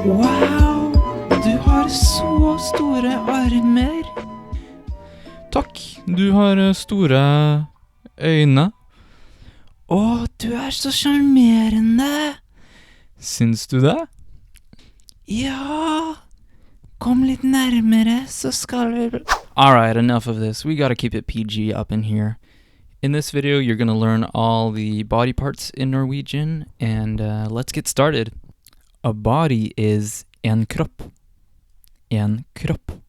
Wow, du har så store armer. Takk, du har store øyne. Å, du er så sjarmerende. Syns du det? Ja, kom litt nærmere, så skal vi... Alright, enough of this. We gotta keep it PG up in here. In this video, you're gonna learn all the body parts in Norwegian, and let's get started. A body is en kropp. En kropp.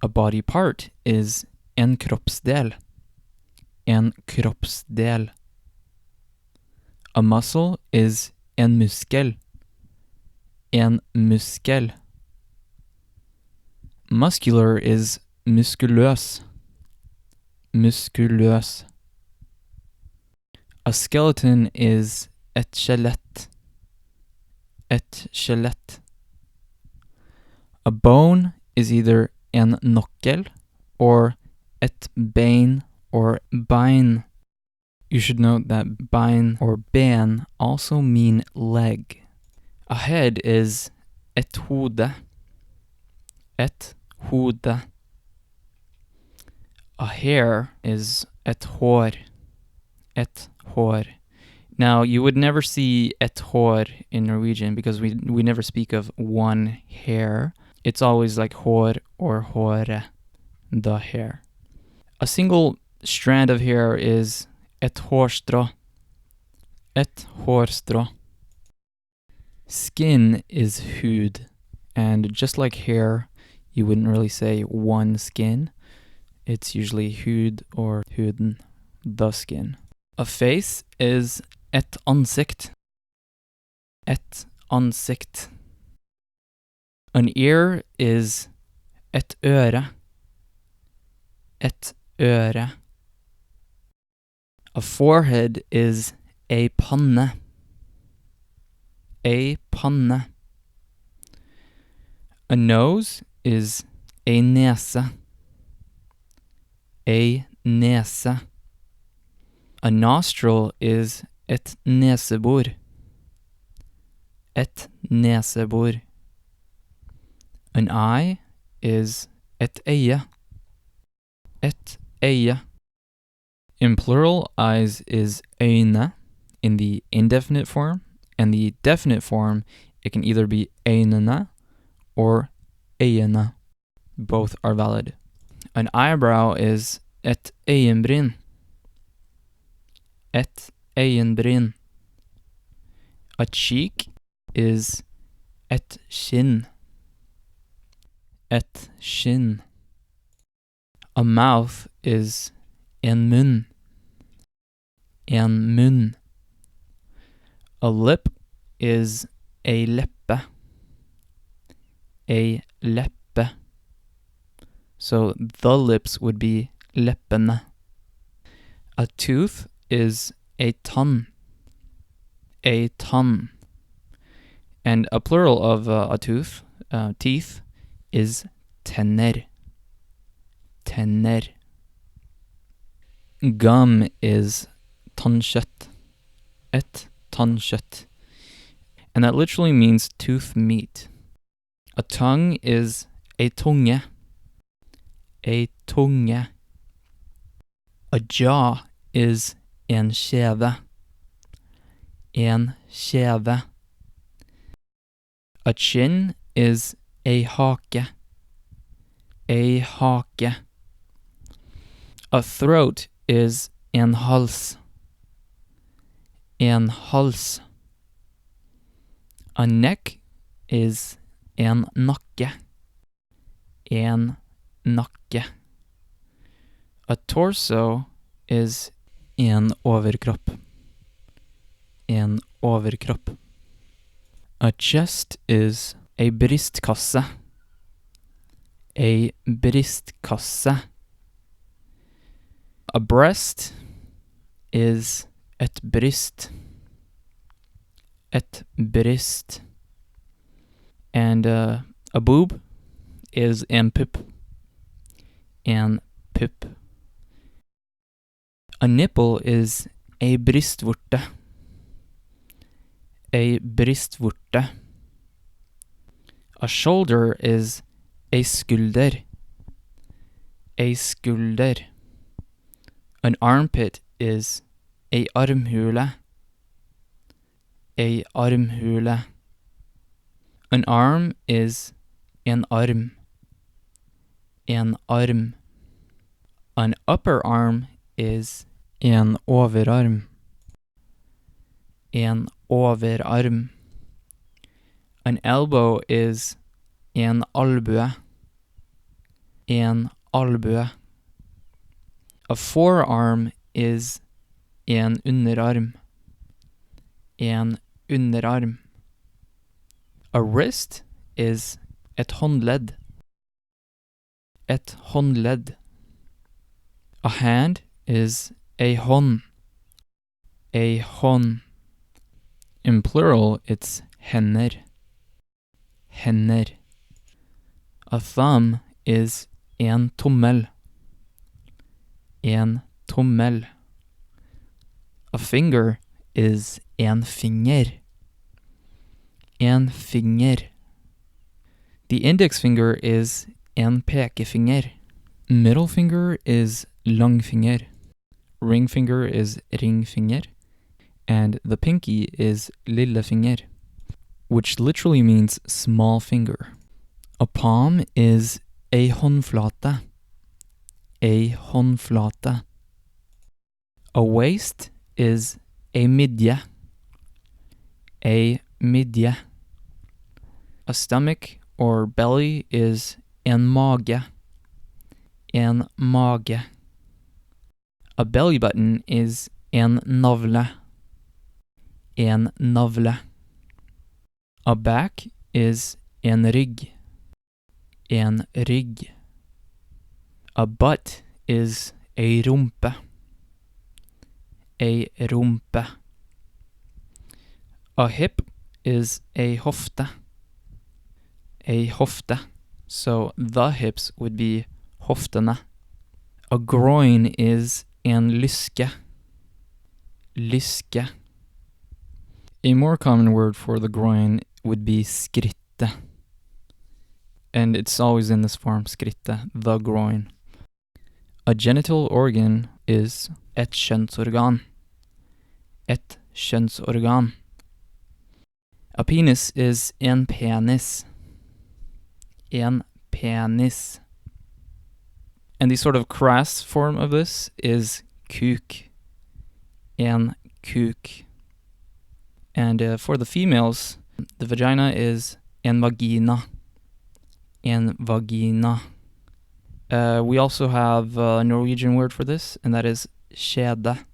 A body part is en kroppsdel. En kroppsdel. A muscle is en muskel. En muskel. Muscular is muskuløs. Muskuløs. A skeleton is et skjelett. Et skjelett. A bone is either en nokkel or et bein or bein. You should note that bein or ben also mean leg. A head is et hode. Et hode. A hair is et hår. Et hår. Now, you would never see et hår in Norwegian because we never speak of one hair. It's always like hår or håre, the hair. A single strand of hair is et hårstrå. Et hårstrå. Skin is hud, and just like hair, you wouldn't really say one skin. It's usually hud or huden, the skin. A face is et ansikt. Et ansikt. An ear is et øre. Et øre. A forehead is ei panne. Ei panne. A nose is ei nese. Ei nese. A nostril is et nesebor. Et nesebor. An eye is et øye. Et øye. In plural, eyes is øyne in the indefinite form, and the definite form, it can either be øynene or øyene. Both are valid. An eyebrow is et øyenbryn. Et øyenbryn. A cheek is et kinn. Et kinn. A mouth is en munn. En munn. A lip is ei leppe. Ei leppe. So the lips would be leppene. A tooth is ei tann. Ei tann. And a plural of a tooth, teeth, is tenner. Tenner. Gum is tannkjøtt. Et tannkjøtt. And that literally means tooth meat. A tongue is ei tunge. Ei tunge. A jaw is en kjeve. En kjeve. A chin is ei hake. Ei hake. A throat is en hals. En hals. A neck is en nakke. En nakke. A torso is en overkropp. En overkropp. A chest is ei brystkasse. Ei brystkasse. A breast is et bryst. Et bryst. And a boob is en pupp. En pupp. A nipple is ei brystvorte. Ei brystvorte. A shoulder is ei skulder. Ei skulder. An armpit is ei armhule. Ei armhule. An arm is en arm. En arm. An upper arm is en overarm. En overarm. An elbow is en albue. En albue. A forearm is en underarm. En underarm. A wrist is et håndledd. Et håndledd. A hand is ei hånd. Ei hånd. In plural, it's hender. Hender. A thumb is en tommel. En tommel. A finger is en finger. En finger. The index finger is en pekefinger. Middle finger is langfinger. Ring finger is ringfinger. And the pinky is lillefinger, which literally means small finger. A palm is ei håndflate. Ei håndflate. A waist is ei midje. Ei midje. A stomach or belly is en mage. En mage. A belly button is en navle. En navle. A back is en rygg. En rygg. A butt is ei rumpe. Ei rumpe. A hip is ei hofte. Ei hofte. So the hips would be hoftene. A groin is en lyske. Lyske. A more common word for the groin would be skritte. And it's always in this form, skritte, the groin. A genital organ is et kjønnsorgan. Et kjønnsorgan. A penis is en penis. En penis. And the sort of crass form of this is kuk. En kuk. And for the females, the vagina is en vagina. En vagina. We also have a Norwegian word for this, and that is skjede.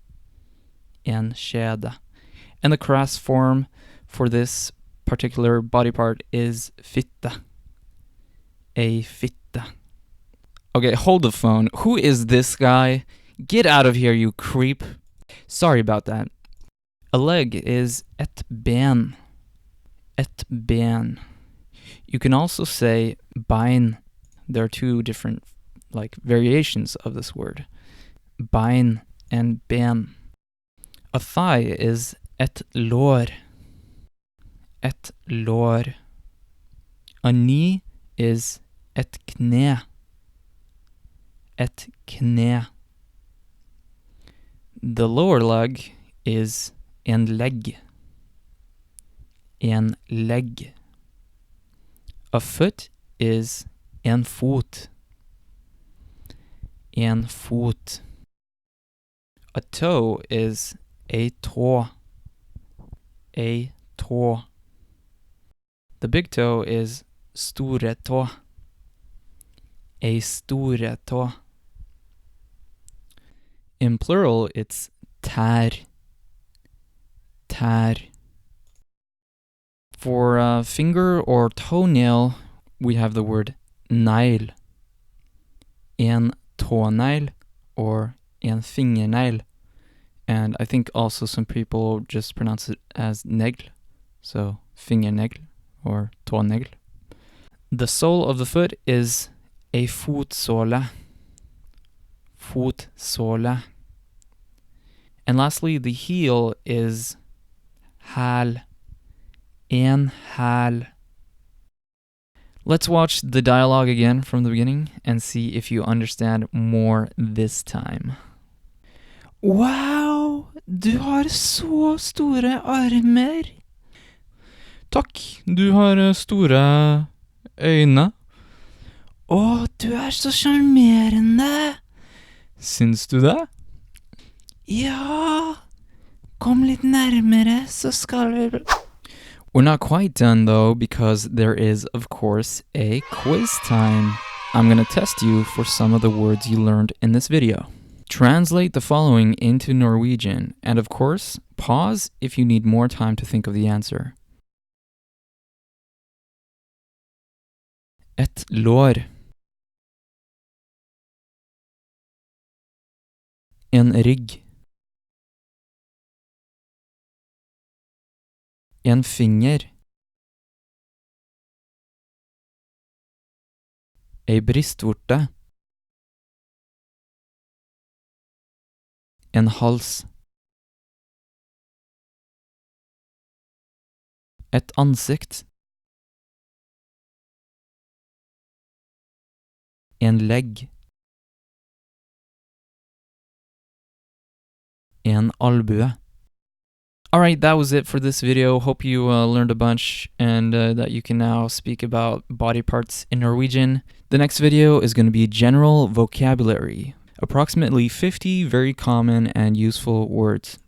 En skjede. And the crass form for this particular body part is fitte. Ei fitte. Okay, hold the phone. Who is this guy? Get out of here, you creep. Sorry about that. A leg is et ben. Et ben. You can also say bein. There are two different variations of this word. Bein and ben. A thigh is et lår. Et lår. A knee is et kne. Et kne. The lower leg is en legg. En legg. A foot is en fot. En fot. A toe is ei tå. Ei tå. The big toe is store tå. Ei store tå. In plural, it's tær. Tær. For finger or toenail, we have the word negl. En tånegl or en fingernegl. And I think also some people just pronounce it as negl. So fingernegl or tånegl. The sole of the foot is ei fotsåle. Fotsåle. And lastly, the heel is hæl. En hæl. Let's watch the dialogue again from the beginning and see if you understand more this time. Wow, du har så store armer. Takk, du har store øyne. Å, du er så sjarmerende. Syns du det? Ja, kom litt nærmere, så skal vi... We're not quite done though, because there is, of course, a quiz time. I'm gonna test you for some of the words you learned in this video. Translate the following into Norwegian, and of course, pause if you need more time to think of the answer. Et lår. En rygg. En finger. Ei brystvorte. En hals. Et ansikt. En legg. En albue. Alright, that was it for this video. Hope you learned a bunch and that you can now speak about body parts in Norwegian. The next video is going to be general vocabulary. Approximately 50 very common and useful words.